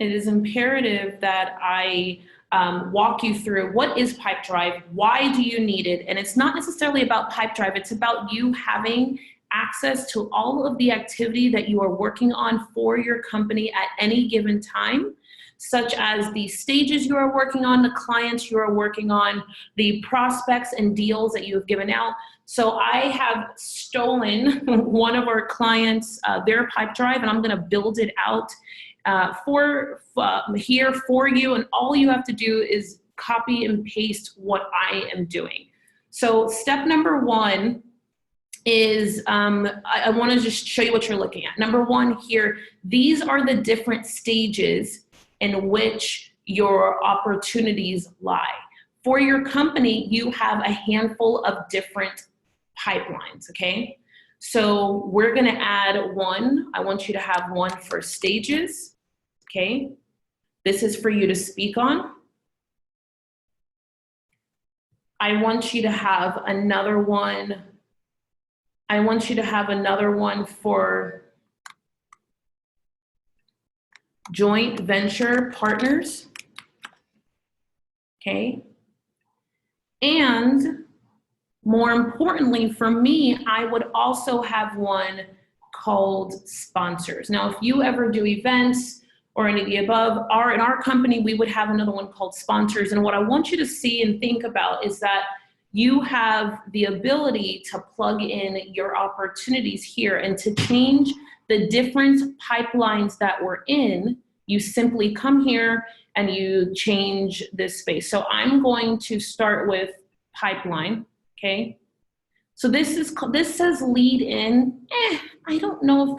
it is imperative that I walk you through what is Pipedrive, why do you need it, and it's not necessarily about Pipedrive, it's about you having access to all of the activity that you are working on for your company at any given time, such as the stages you are working on, the clients you are working on, the prospects and deals that you have given out. So I have stolen one of our clients, their Pipedrive, and I'm gonna build it out here for you, and all you have to do is copy and paste what I am doing. So step number one is, I wanna just show you what you're looking at. Number one here, these are the different stages in which your opportunities lie. For your company, you have a handful of different pipelines, okay? So we're gonna add one. I want you to have one for stages, okay? This is for you to speak on. I want you to have another one. I want you to have another one for joint venture partners, okay? And more importantly for me, I would also have one called sponsors. Now, if you ever do events or any of the above, in our company, we would have another one called sponsors. And what I want you to see and think about is that you have the ability to plug in your opportunities here and to change the different pipelines that we're in. You simply come here and you change this space. So I'm going to start with pipeline, okay? So this says lead in. I don't know if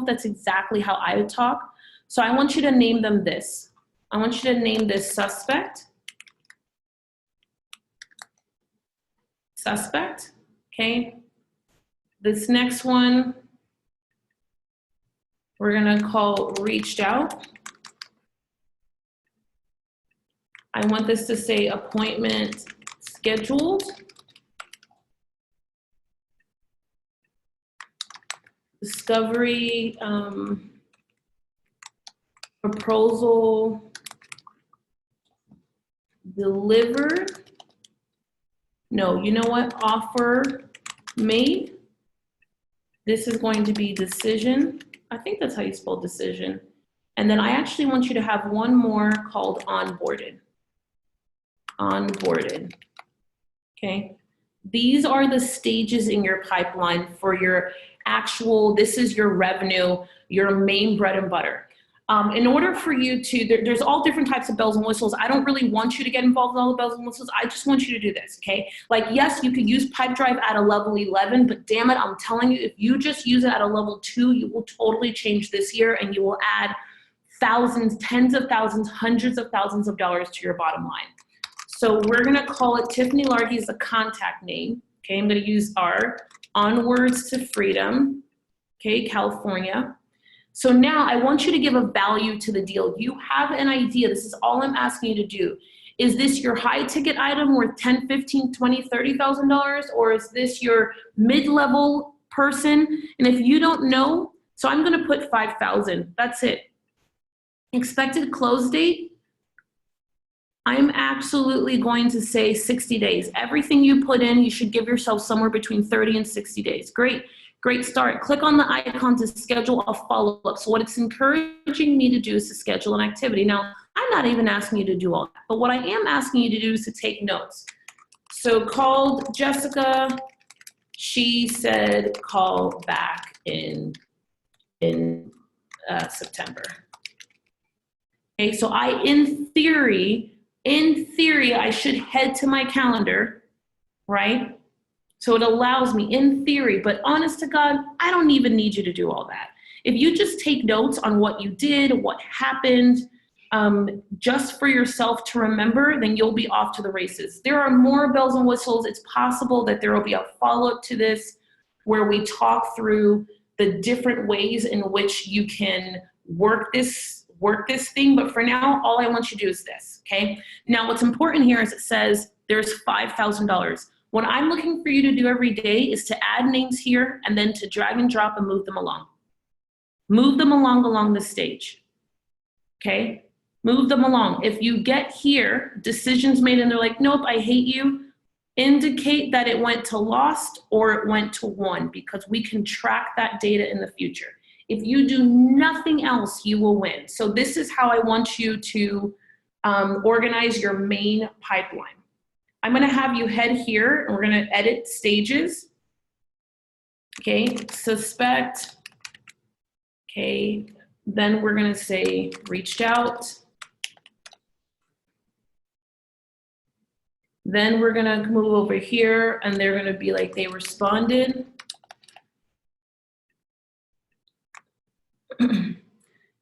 that's exactly how I would talk. So I want you to name them this. I want you to name this suspect. Suspect, okay? This next one, we're gonna call reached out. I want this to say appointment scheduled. Discovery, proposal delivered. No, you know what? Offer made. This is going to be decision. I think that's how you spell decision. And then I actually want you to have one more called onboarded. Onboarded. Okay. These are the stages in your pipeline for your actual, this is your revenue, your main bread and butter. In order for you to, there's all different types of bells and whistles. I don't really want you to get involved in all the bells and whistles. I just want you to do this, okay? Like, yes, you could use Pipedrive at a level 11, but damn it, I'm telling you, if you just use it at a level 2, you will totally change this year and you will add thousands, tens of thousands, hundreds of thousands of dollars to your bottom line. So we're gonna call it Tiffany Largie is the contact name, okay? I'm gonna use our Onwards to Freedom, okay, California. So now I want you to give a value to the deal. You have an idea. This is all I'm asking you to do. Is this your high ticket item worth $10, $15, $20, $30,000? Or is this your mid-level person? And if you don't know, so I'm gonna put 5,000, that's it. Expected close date, I'm absolutely going to say 60 days. Everything you put in, you should give yourself somewhere between 30 and 60 days. Great start. Click on the icon to schedule a follow-up. So what it's encouraging me to do is to schedule an activity. Now, I'm not even asking you to do all that, but what I am asking you to do is to take notes. So called Jessica, she said call back in September. Okay, so in theory, I should head to my calendar, right? So it allows me, in theory, but honest to God, I don't even need you to do all that. If you just take notes on what you did, what happened, just for yourself to remember, then you'll be off to the races. There are more bells and whistles. It's possible that there will be a follow-up to this where we talk through the different ways in which you can work this thing. But for now, all I want you to do is this, okay? Now, what's important here is it says there's $5,000. What I'm looking for you to do every day is to add names here and then to drag and drop and move them along. Move them along the stage. okay? Move them along. If you get here, decisions made, and they're like, nope, I hate you, indicate that it went to lost or it went to won, because we can track that data in the future. If you do nothing else, you will win. So this is how I want you to organize your main pipeline. I'm gonna have you head here and we're gonna edit stages. Okay, suspect. Okay, then we're gonna say reached out. Then we're gonna move over here and they're gonna be like, they responded.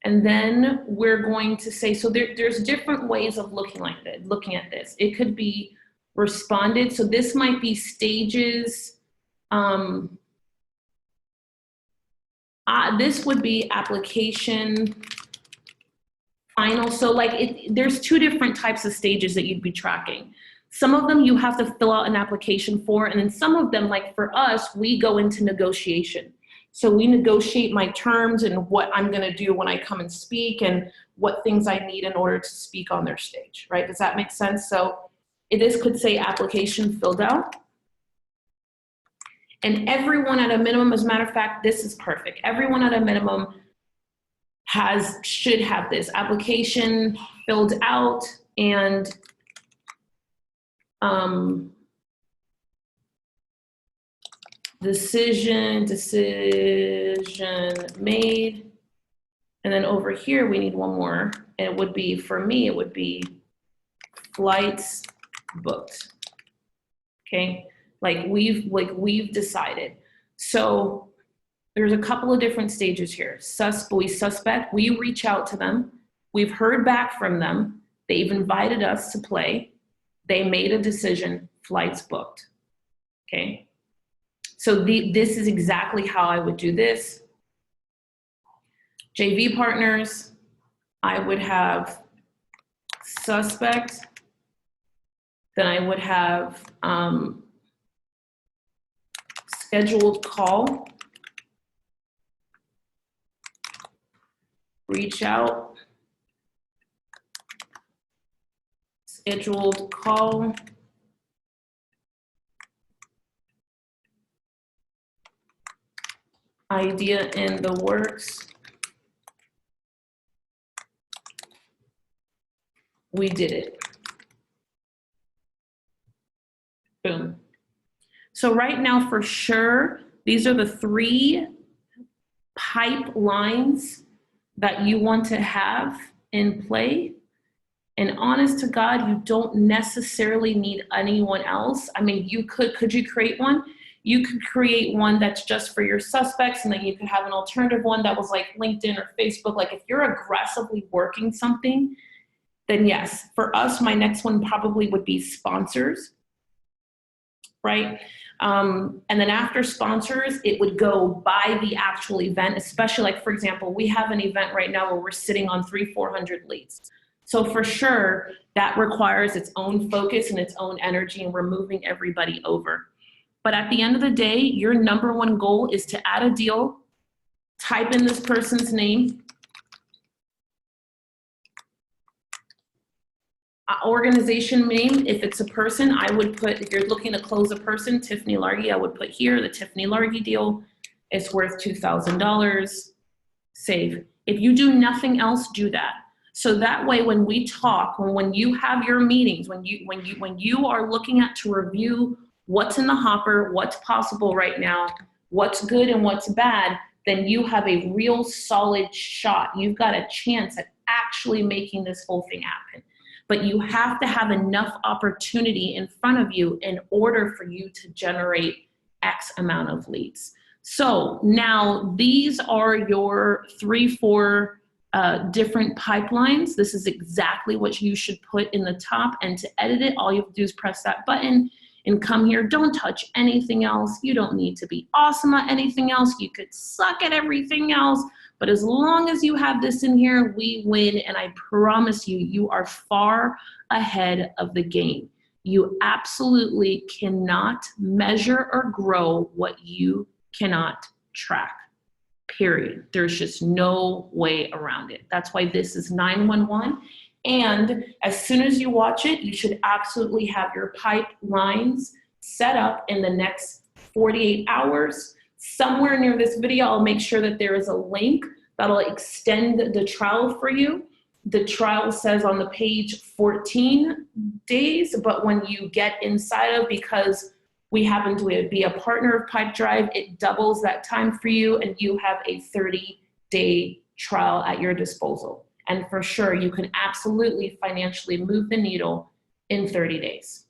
And then we're going to say, so there's different ways of looking at this. It could be responded. So this might be stages. This would be application final. So like there's two different types of stages that you'd be tracking. Some of them you have to fill out an application for, and then some of them, like for us, we go into negotiation. So we negotiate my terms and what I'm gonna do when I come and speak and what things I need in order to speak on their stage, right? Does that make sense? So this could say application filled out. And everyone at a minimum, as a matter of fact, this is perfect. Everyone at a minimum should have this application filled out and decision made. And then over here, we need one more. It would be, for me, it would be flights booked. Okay, like we've decided. So there's a couple of different stages here. We suspect, we reach out to them. We've heard back from them. They've invited us to play. They made a decision, flights booked. Okay. So this is exactly how I would do this. JV partners, I would have suspect, then I would have scheduled call, reach out, scheduled call, idea in the works, we did it. Boom. So right now, for sure, these are the 3 pipelines that you want to have in play. And honest to God, you don't necessarily need anyone else. I mean, could you create one? You could create one that's just for your suspects, and then you could have an alternative one that was like LinkedIn or Facebook. Like if you're aggressively working something, then yes. For us, my next one probably would be sponsors, right? And then after sponsors, it would go by the actual event, especially like, for example, we have an event right now where we're sitting on 300-400 leads. So for sure, that requires its own focus and its own energy, and we're moving everybody over. But at the end of the day, your number one goal is to add a deal, type in this person's name, organization name. If it's a person, I would put, if you're looking to close a person, Tiffany Largie, I would put here, the Tiffany Largie deal. It's worth $2,000, save. If you do nothing else, do that. So that way, when we talk, when you have your meetings, when you are looking at to review what's in the hopper, what's possible right now, what's good and what's bad, then you have a real solid shot. You've got a chance at actually making this whole thing happen. But you have to have enough opportunity in front of you in order for you to generate X amount of leads. So now these are your 3-4 different pipelines. This is exactly what you should put in the top, and to edit it, all you have to do is press that button and come here. Don't touch anything else. You don't need to be awesome at anything else. You could suck at everything else, but as long as you have this in here, we win, and I promise you, you are far ahead of the game. You absolutely cannot measure or grow what you cannot track, period. There's just no way around it. That's why this is 911. And as soon as you watch it, you should absolutely have your pipelines set up in the next 48 hours. Somewhere near this video, I'll make sure that there is a link that'll extend the trial for you. The trial says on the page 14 days, but when you get inside of, because we happen to be a partner of Pipedrive, it doubles that time for you, and you have a 30-day trial at your disposal. And for sure, you can absolutely financially move the needle in 30 days.